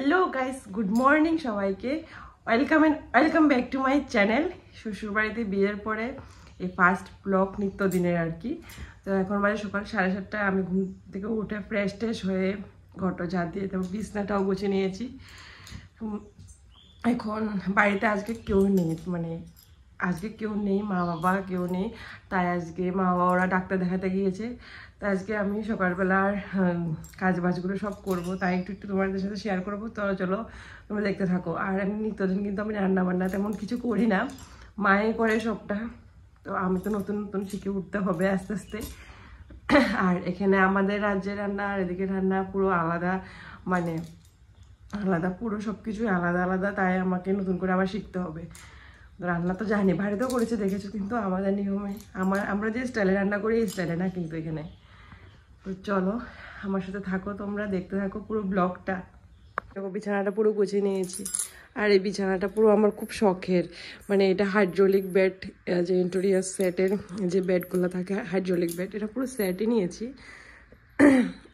Hello guys, good morning সবাইকে। Welcome back to my channel. শ্বশুরবাড়িতে বিয়ের পরে এই ফার্স্ট ব্লগ নিত্যদিনের আর কি। তো এখন বাজে সকাল 7:30। আমি ঘুম থেকে উঠে ফ্রেশ হয়ে ঘরটা ঝাড় দিয়ে তারপর বিছনাটাও গুছিয়ে নিয়েছি। এখন বাড়িতে আজকে কেউ নেই, মা বাবা কেউ নেই। তাই আজকে মা বাবা ওরা ডাক্তার দেখাতে গিয়েছে। তাই আজকে আমি সকালবেলার কাজ বাজগুলো সব করব, তাই একটু তোমাদের সাথে শেয়ার করবো। তো চলো তোমরা দেখতে থাকো। আর আমি নিত্যদিন কিন্তু আমি রান্না বান্না তেমন কিছু করি না, মায়ে করে সবটা। তো আমি তো নতুন নতুন শিখে উঠতে হবে আস্তে আস্তে। আর এখানে আমাদের রাজ্যের রান্না আর এদিকে রান্না পুরো আলাদা, আলাদা, পুরো সব কিছুই আলাদা আলাদা। তাই আমাকে নতুন করে আবার শিখতে হবে। রান্না তো জানি, বাড়িতেও করেছে দেখেছো, কিন্তু আমাদের নিয়মে আমরা যে স্টাইলে রান্না করি এই স্টাইলে না কিন্তু এখানে। তো চলো আমার সাথে থাকো, তোমরা দেখতে থাকো পুরো ব্লগটা। দেখো বিছানাটা পুরো গুছিয়ে নিয়েছি। আর এই বিছানাটা পুরো আমার খুব শখের, এটা হাইড্রোলিক বেড, যে ইন্টেরিয়র সেটের যে বেডগুলো থাকে হাইড্রোলিক বেড, এটা পুরো সেটই নিয়েছি।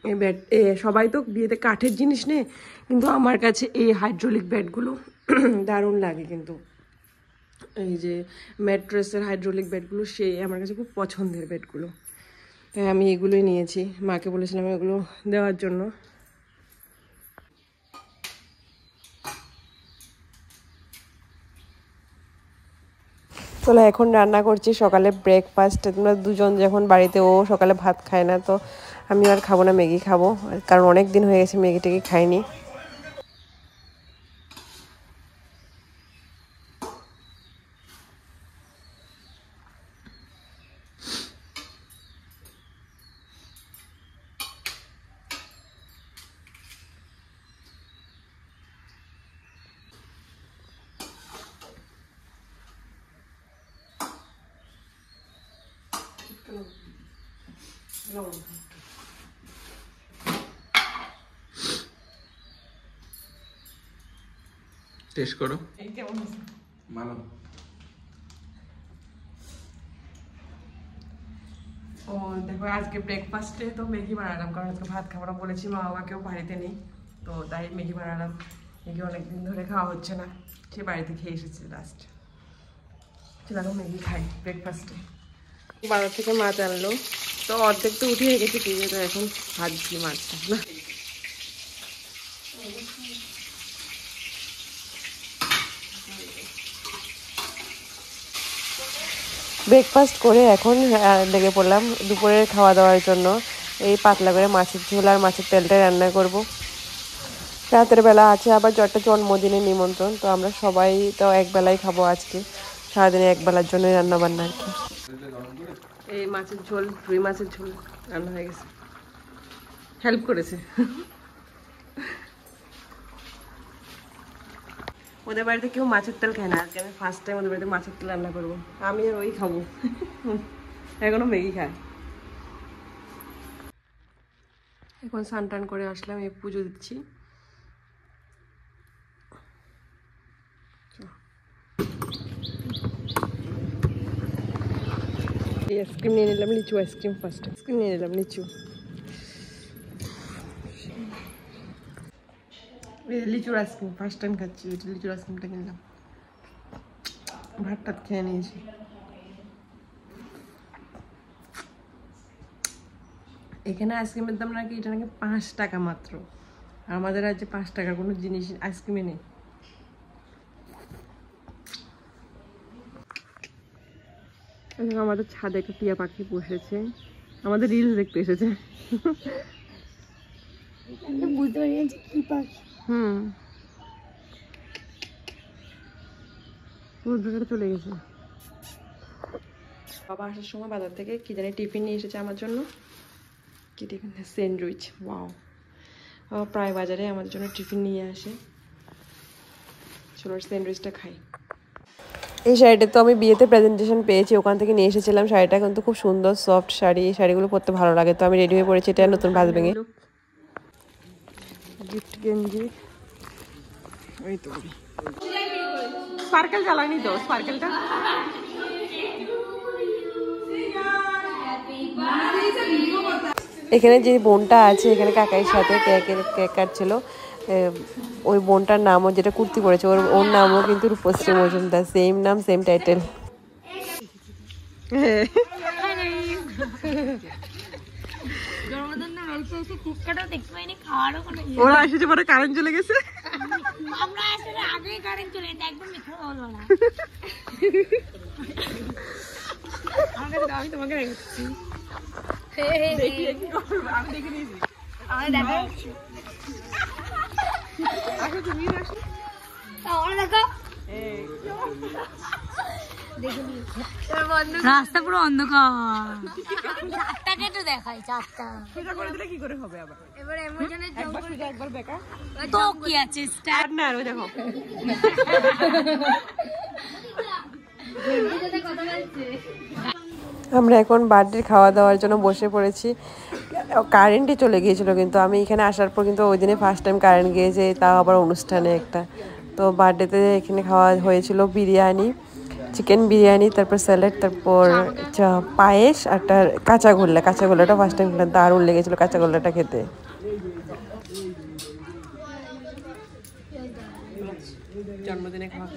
এই বেড সবাই তো বিয়েতে কাঠের জিনিস নেই, কিন্তু আমার কাছে এই হাইড্রোলিক বেডগুলো দারুণ লাগে। কিন্তু এই যে ম্যাট্রেসের হাইড্রোলিক বেডগুলো সেই আমার কাছে খুব পছন্দের বেডগুলো, তাই আমি এগুলোই নিয়েছি। মাকে বলেছিলাম এগুলো দেওয়ার জন্য। চলো এখন রান্না করছি সকালে ব্রেকফাস্ট। তোমরা দুজন যখন বাড়িতে, ও সকালে ভাত খায় না, তো আমি আর খাবো না, ম্যাগি খাবো, কারণ অনেক দিন হয়ে গেছে ম্যাগি ট্যাগি খাইনি। টেস্ট করো। কেমন আছে? ভালো। ও দেখো আজকে ব্রেকফাস্টে তো ম্যাগি বানালাম, কারণ আজকে ভাত খাবো না বলেছি, মা বাবাকেও বাড়িতে নেই, তো তাই ম্যাগি বানালাম। ম্যাগি অনেকদিন ধরে খাওয়া হচ্ছে না, সে বাড়িতে খেয়ে এসেছি লাস্ট। চলো ম্যাগি খাই ব্রেকফাস্টে। বাজার থেকে মাছ আনলো, তো অর্ধেক তো উঠিয়ে গেছে ফ্রিজে, তো এখন ভাজছি মাছটা না। ব্রেকফাস্ট করে এখন লেগে পড়লাম দুপুরের খাওয়া দাওয়ার জন্য। এই পাতলা করে মাছের ঝোল আর মাছের তেলটা রান্না করব। রাতের বেলা আছে আবার একটা জন্মদিনের নিমন্ত্রণ, তো আমরা সবাই তো একবেলাই খাবো আজকে, সারাদিনে একবেলার জন্য রান্না বান্না আর কি। এই মাছের ঝোল, রুই মাছের ঝোল রান্না হয়ে গেছে, হেল্প করেছে। ওদের বাড়িতে কেউ মাছের তেল খায় না, আজকে আমি ফার্স্ট টাইম ওদের বাড়িতে মাছের তেল রান্না করবো। আমি আর ওই খাবো, এখনো ম্যাগি খায়। এখন স্নান টান করে আসলাম, এই পুজো দিচ্ছি। এই আইসক্রিম নিয়ে নিলাম, লিচু আইসক্রিম। ফার্স্ট আইসক্রিম নিয়ে নিলাম লিচু, লিচুর আইসক্রিম ফার্স্ট টাইম খাচ্ছি। লিচুর আইসক্রিমটা কিনলাম, ভাত টাত খেয়ে নিয়েছি। এখানে আইসক্রিমের দাম নাকি, এটা নাকি 5 টাকা মাত্র। আমাদের রাজ্যে 5 টাকার কোনো জিনিস আইসক্রিমে নেই। আমাদের ছাদে একটা টিয়া পাখি বসেছে, আমাদের রিলস দেখতে এসেছে। চলে গেছে। বাবা আসার সময় বাজার থেকে কি জানি টিফিন নিয়ে এসেছে আমার জন্য। কি টিফিন? স্যান্ডউইচ। ওয়াও, বাবা প্রায় বাজারে আমার জন্য টিফিন নিয়ে আসে। চলো স্যান্ডউইচটা খাই। এই শাড়িটা তো আমি বিয়েতে প্রেজেন্টেশন পেয়েছি, ওখান থেকে নিয়ে এসেছিলাম। শাড়িটা কিন্তু খুব সুন্দর সফট শাড়ি, এই শাড়িগুলো পরতে ভালো লাগে। তো আমি রেডি হয়ে পড়েছি, এটা নতুন ভাজ ভেঙে গিফট গেঞ্জি। ওই তো স্পার্কেল জ্বালানি, তো স্পার্কেলটা এখানে যে বোনটা আছে, এখানে কাকাইয়ের সাথে কেক কাটছিল। ওই বোনটার নামও, যেটা কুর্তি পরেছে ওর নামও কিন্তু রূপশ্রী মজুমদার, সেম নাম সেম টাইটেল। ওরা এসেছে পরে কারেন্ট চলে গেছে। আমি তোমাকে রেখেছি, আমি দেখে নিয়েছি। রাস্তা পুরো অন্ধকার, চারটাকে তো দেখাই, চারটা সোজা করে দিলে কি করে হবে আবার? এবার এমোশনের একবার সোজা একবার বেকা তো কি আছে স্টার্ট না, ওই দেখো আমরা এখন বার্থডে খাওয়া দাওয়ার জন্য বসে পড়েছি। কারেন্টই চলে গিয়েছিল, কিন্তু আমি এখানে আসার পর কিন্তু ওই দিনে ফার্স্ট টাইম কারেন্ট গিয়েছে, তাও আবার অনুষ্ঠানে একটা। তো বার্থডেতে এখানে খাওয়া হয়েছিল বিরিয়ানি, চিকেন বিরিয়ানি, তারপর স্যালাড, তারপর পায়েস, একটা কাঁচাগোল্লা। কাঁচাগোল্লাটা ফার্স্ট টাইম খেলাম, দারুণ লেগেছিলো কাঁচাগোল্লাটা খেতে। জন্মদিনে খাওয়া